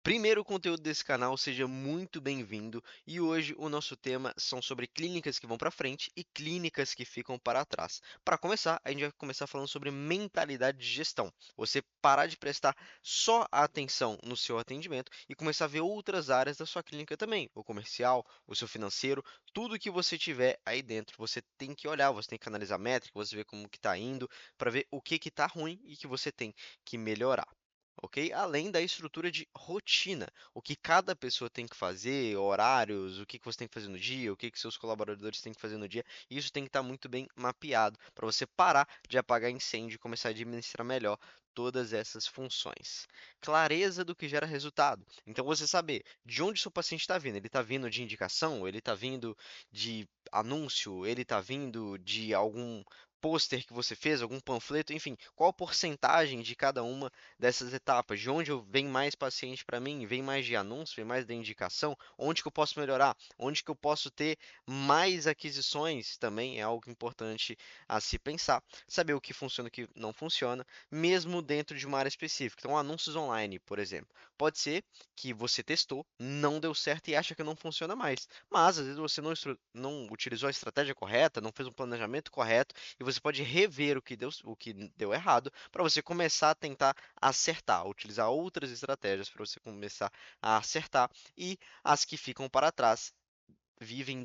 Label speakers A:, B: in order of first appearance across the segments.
A: primeiro conteúdo desse canal, seja muito bem-vindo. E hoje o nosso tema são sobre clínicas que vão para frente e clínicas que ficam para trás. Para começar, a gente vai começar falando sobre mentalidade de gestão. Você parar de prestar só a atenção no seu atendimento e começar a ver outras áreas da sua clínica também, o comercial, o seu financeiro, tudo que você tiver aí dentro, você tem que olhar, você tem que analisar métrica, você ver como que está indo, para ver o que está ruim e que você tem que melhorar. Ok? Além da estrutura de rotina, o que cada pessoa tem que fazer, horários, o que você tem que fazer no dia, o que seus colaboradores têm que fazer no dia, isso tem que estar muito bem mapeado para você parar de apagar incêndio e começar a administrar melhor todas essas funções. Clareza do que gera resultado. Então você saber de onde seu paciente está vindo. Ele está vindo de indicação, ele está vindo de anúncio, ele está vindo de algum pôster que você fez, algum panfleto, enfim, qual a porcentagem de cada uma dessas etapas, de onde eu vem mais paciente para mim, vem mais de anúncio, vem mais de indicação, onde que eu posso melhorar, onde que eu posso ter mais aquisições, também é algo importante a se pensar, saber o que funciona e o que não funciona, mesmo dentro de uma área específica. Então, anúncios online, por exemplo, pode ser que você testou, não deu certo e acha que não funciona mais, mas às vezes você não utilizou a estratégia correta, não fez um planejamento correto e você pode rever o que deu errado para você começar a tentar acertar, utilizar outras estratégias para você começar a acertar e as que ficam para trás vivem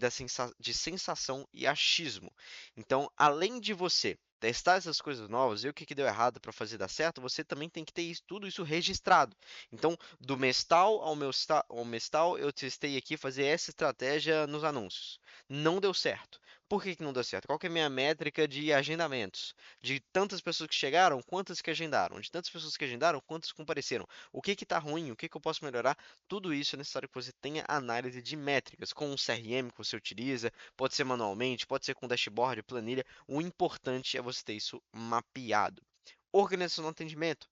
A: de sensação e achismo. Então, além de você testar essas coisas novas, ver o que deu errado para fazer dar certo, você também tem que ter tudo isso registrado. Então, do mestal ao mestal, eu testei aqui fazer essa estratégia nos anúncios. Não deu certo. Por que não deu certo? Qual que é a minha métrica de agendamentos? De tantas pessoas que chegaram, quantas que agendaram? De tantas pessoas que agendaram, quantas compareceram? O que está ruim? O que eu posso melhorar? Tudo isso é necessário que você tenha análise de métricas com um CRM que você utiliza, pode ser manualmente, pode ser com dashboard, planilha. O importante é você ter isso mapeado. Organização no atendimento.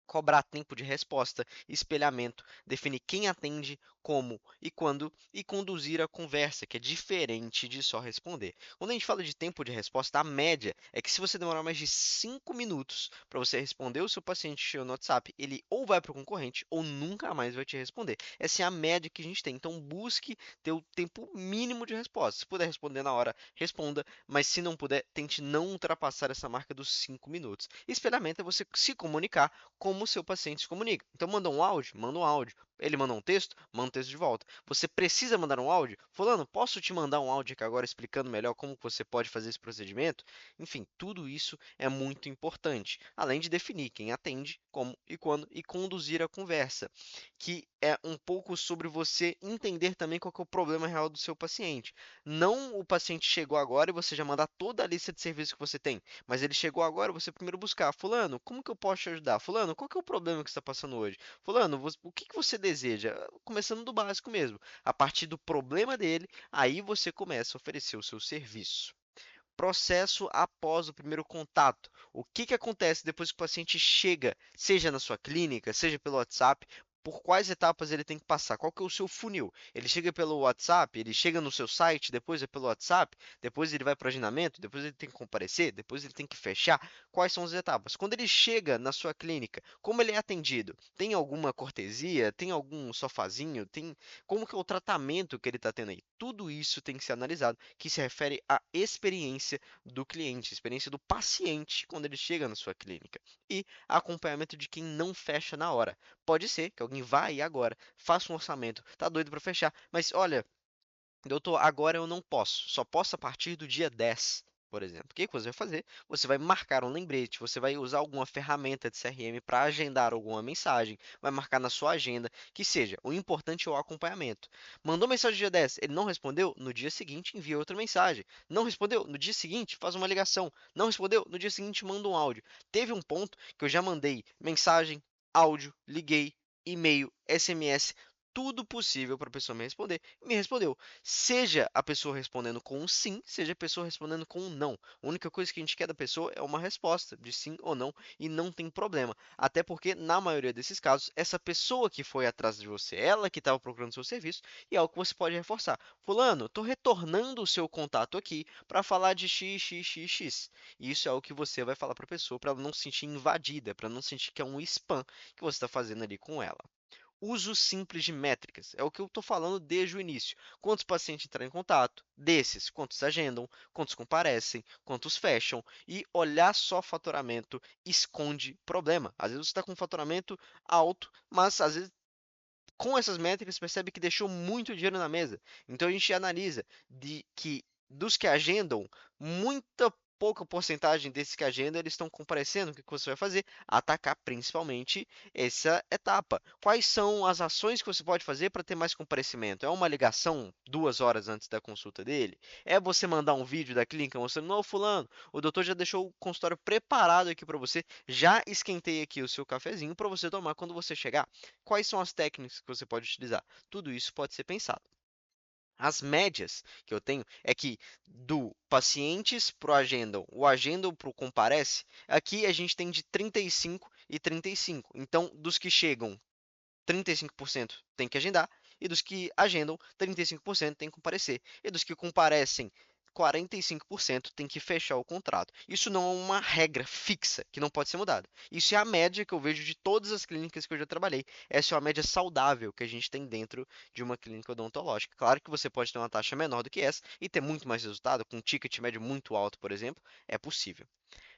A: Cobrar tempo de resposta, espelhamento, definir quem atende, como e quando e conduzir a conversa, que é diferente de só responder. Quando a gente fala de tempo de resposta, a média é que se você demorar mais de 5 minutos para você responder o seu paciente que chegou no WhatsApp, ele ou vai para o concorrente ou nunca mais vai te responder. Essa é a média que a gente tem. Então busque ter o tempo mínimo de resposta. Se puder responder na hora, responda, mas se não puder, tente não ultrapassar essa marca dos 5 minutos. Espelhamento é você se comunicar como o seu paciente se comunica. Então, manda um áudio? Manda um áudio. Ele manda um texto? Manda um texto de volta. Você precisa mandar um áudio? Fulano, posso te mandar um áudio aqui agora explicando melhor como você pode fazer esse procedimento? Enfim, tudo isso é muito importante. Além de definir quem atende, como e quando e conduzir a conversa, que é um pouco sobre você entender também qual que é o problema real do seu paciente. Não o paciente chegou agora e você já mandar toda a lista de serviços que você tem, mas ele chegou agora, você primeiro buscar, fulano, como que eu posso te ajudar? Fulano, qual que é o problema que você está passando hoje? Fulano, o que que você deseja? Começando do básico mesmo. A partir do problema dele, aí você começa a oferecer o seu serviço. Processo após o primeiro contato. O que que acontece depois que o paciente chega, seja na sua clínica, seja pelo WhatsApp? Por quais etapas ele tem que passar? Qual que é o seu funil? Ele chega pelo WhatsApp, ele chega no seu site, depois é pelo WhatsApp, depois ele vai para o agendamento, depois ele tem que comparecer, depois ele tem que fechar. Quais são as etapas? Quando ele chega na sua clínica, como ele é atendido? Tem alguma cortesia? Tem algum sofazinho? Tem como que é o tratamento que ele está tendo aí? Tudo isso tem que ser analisado, que se refere à experiência do cliente, experiência do paciente quando ele chega na sua clínica. E acompanhamento de quem não fecha na hora. Pode ser que alguém vá aí agora, faça um orçamento, tá doido para fechar, mas olha, doutor, agora eu não posso. Só posso a partir do dia 10, por exemplo. O que que você vai fazer? Você vai marcar um lembrete, você vai usar alguma ferramenta de CRM para agendar alguma mensagem, vai marcar na sua agenda, que seja. O importante é o acompanhamento. Mandou mensagem no dia 10, ele não respondeu? No dia seguinte, envia outra mensagem. Não respondeu? No dia seguinte, faz uma ligação. Não respondeu? No dia seguinte, manda um áudio. Teve um ponto que eu já mandei mensagem, áudio, liguei, e-mail, SMS, tudo possível para a pessoa me responder. Me respondeu. Seja a pessoa respondendo com um sim, seja a pessoa respondendo com um não. A única coisa que a gente quer da pessoa é uma resposta de sim ou não e não tem problema. Até porque, na maioria desses casos, essa pessoa que foi atrás de você, ela que estava procurando seu serviço, e é algo que você pode reforçar. Fulano, estou retornando o seu contato aqui para falar de XXXX. E isso é o que você vai falar para a pessoa para ela não se sentir invadida, para não sentir que é um spam que você está fazendo ali com ela. Uso simples de métricas. É o que eu estou falando desde o início. Quantos pacientes entraram em contato? Desses, quantos agendam? Quantos comparecem? Quantos fecham? E olhar só faturamento esconde problema. Às vezes você está com um faturamento alto, mas às vezes com essas métricas percebe que deixou muito dinheiro na mesa. Então a gente analisa de que dos que agendam, muita pouca porcentagem desses que agendam, eles estão comparecendo. O que você vai fazer? Atacar principalmente essa etapa. Quais são as ações que você pode fazer para ter mais comparecimento? É uma ligação 2 horas antes da consulta dele? É você mandar um vídeo da clínica mostrando, não, fulano, o doutor já deixou o consultório preparado aqui para você, já esquentei aqui o seu cafezinho para você tomar quando você chegar. Quais são as técnicas que você pode utilizar? Tudo isso pode ser pensado. As médias que eu tenho é que do pacientes para o agendam para o comparece, aqui a gente tem de 35 e 35. Então, dos que chegam 35% tem que agendar, e dos que agendam, 35% tem que comparecer. E dos que comparecem, 45% tem que fechar o contrato. Isso não é uma regra fixa que não pode ser mudada. Isso é a média que eu vejo de todas as clínicas que eu já trabalhei. Essa é uma média saudável que a gente tem dentro de uma clínica odontológica. Claro que você pode ter uma taxa menor do que essa e ter muito mais resultado, com um ticket médio muito alto, por exemplo, é possível.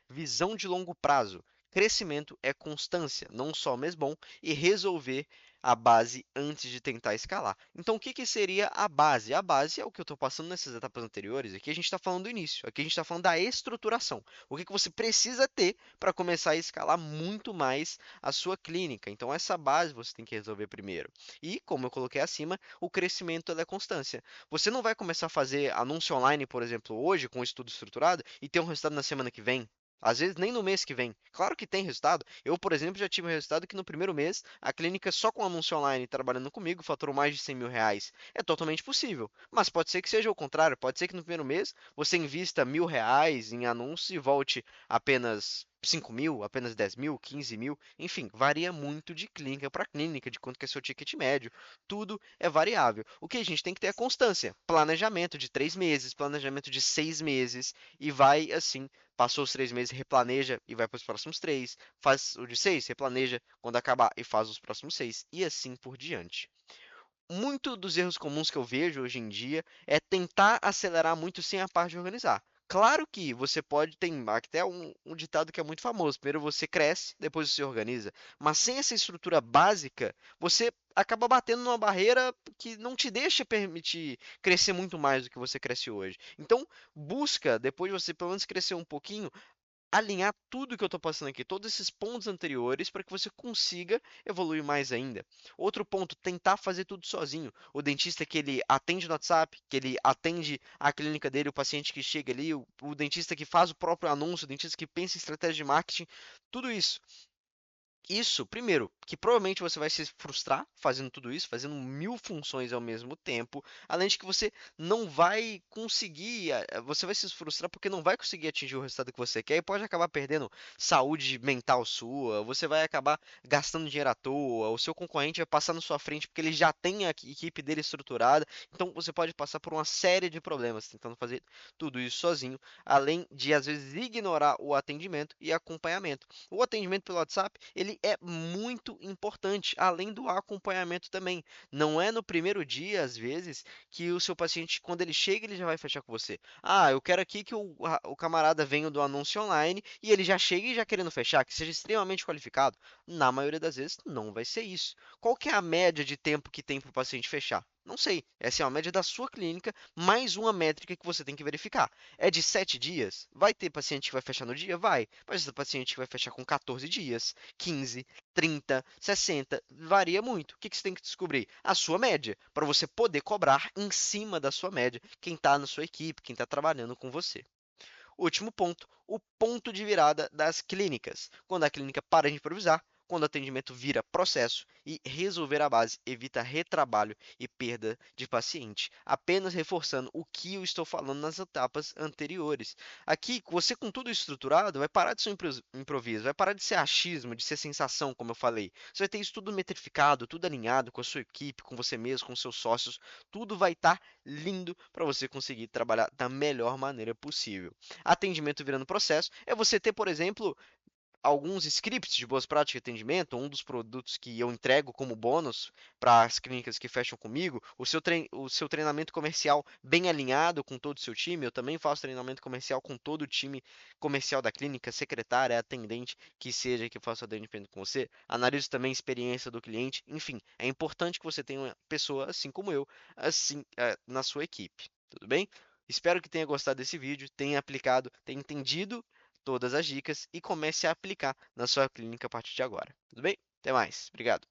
A: Visão de longo prazo. Crescimento é constância, não só mês bom, e resolver a base antes de tentar escalar. Então, o que, que seria a base? A base é o que eu estou passando nessas etapas anteriores. Aqui a gente está falando do início, aqui a gente está falando da estruturação. O que, que você precisa ter para começar a escalar muito mais a sua clínica. Então, essa base você tem que resolver primeiro. E, como eu coloquei acima, o crescimento é constância. Você não vai começar a fazer anúncio online, por exemplo, hoje, com um estudo estruturado, e ter um resultado na semana que vem. Às vezes nem no mês que vem. Claro que tem resultado. Eu, por exemplo, já tive um resultado que no primeiro mês a clínica só com anúncio online trabalhando comigo faturou mais de 100 mil reais. É totalmente possível. Mas pode ser que seja o contrário. Pode ser que no primeiro mês você invista 1.000 reais em anúncio e volte apenas 5 mil, apenas 10 mil, 15 mil. Enfim, varia muito de clínica para clínica, de quanto que é seu ticket médio. Tudo é variável. O que a gente tem que ter é constância. Planejamento de 3 meses, planejamento de 6 meses e vai assim. Passou os 3 meses, replaneja e vai para os próximos 3. Faz o de 6, replaneja quando acabar e faz os próximos 6. E assim por diante. Muito dos erros comuns que eu vejo hoje em dia é tentar acelerar muito sem a parte de organizar. Claro que você pode, tem até um ditado que é muito famoso: primeiro você cresce, depois você se organiza. Mas sem essa estrutura básica, você acaba batendo numa barreira que não te deixa permitir crescer muito mais do que você cresce hoje. Então, busca, depois de você pelo menos crescer um pouquinho, alinhar tudo que eu estou passando aqui, todos esses pontos anteriores, para que você consiga evoluir mais ainda. Outro ponto, tentar fazer tudo sozinho. O dentista que ele atende no WhatsApp, que ele atende a clínica dele, o paciente que chega ali, o dentista que faz o próprio anúncio, o dentista que pensa em estratégia de marketing, tudo isso. Isso, primeiro, que provavelmente você vai se frustrar fazendo tudo isso, fazendo 1.000 funções ao mesmo tempo, além de que você não vai conseguir, você vai se frustrar porque não vai conseguir atingir o resultado que você quer e pode acabar perdendo saúde mental sua, você vai acabar gastando dinheiro à toa, o seu concorrente vai passar na sua frente porque ele já tem a equipe dele estruturada, então você pode passar por uma série de problemas tentando fazer tudo isso sozinho, além de às vezes ignorar o atendimento e acompanhamento. O atendimento pelo WhatsApp, ele é muito importante, além do acompanhamento também. Não é no primeiro dia, às vezes, que o seu paciente, quando ele chega, ele já vai fechar com você. Ah, eu quero aqui que o camarada venha do anúncio online e ele já chegue já querendo fechar, que seja extremamente qualificado. Na maioria das vezes, não vai ser isso. Qual que é a média de tempo que tem para o paciente fechar? Não sei. Essa é a média da sua clínica, mais uma métrica que você tem que verificar. É de 7 dias? Vai ter paciente que vai fechar no dia? Vai. Mas tem paciente que vai fechar com 14 dias, 15, 30, 60. Varia muito. O que você tem que descobrir? A sua média, para você poder cobrar em cima da sua média quem está na sua equipe, quem está trabalhando com você. Último ponto, o ponto de virada das clínicas. Quando a clínica para de improvisar, quando o atendimento vira processo e resolver a base evita retrabalho e perda de paciente, apenas reforçando o que eu estou falando nas etapas anteriores. Aqui, você com tudo estruturado, vai parar de ser improviso, vai parar de ser achismo, de ser sensação, como eu falei. Você vai ter isso tudo metrificado, tudo alinhado com a sua equipe, com você mesmo, com seus sócios, tudo vai estar lindo para você conseguir trabalhar da melhor maneira possível. Atendimento virando processo é você ter, por exemplo, alguns scripts de boas práticas de atendimento, um dos produtos que eu entrego como bônus para as clínicas que fecham comigo, o seu treinamento comercial bem alinhado com todo o seu time, eu também faço treinamento comercial com todo o time comercial da clínica, secretária, atendente, que seja que faça atendimento com você, analiso também a experiência do cliente, enfim, é importante que você tenha uma pessoa assim como eu, assim, na sua equipe, tudo bem? Espero que tenha gostado desse vídeo, tenha aplicado, tenha entendido todas as dicas e comece a aplicar na sua clínica a partir de agora. Tudo bem? Até mais. Obrigado.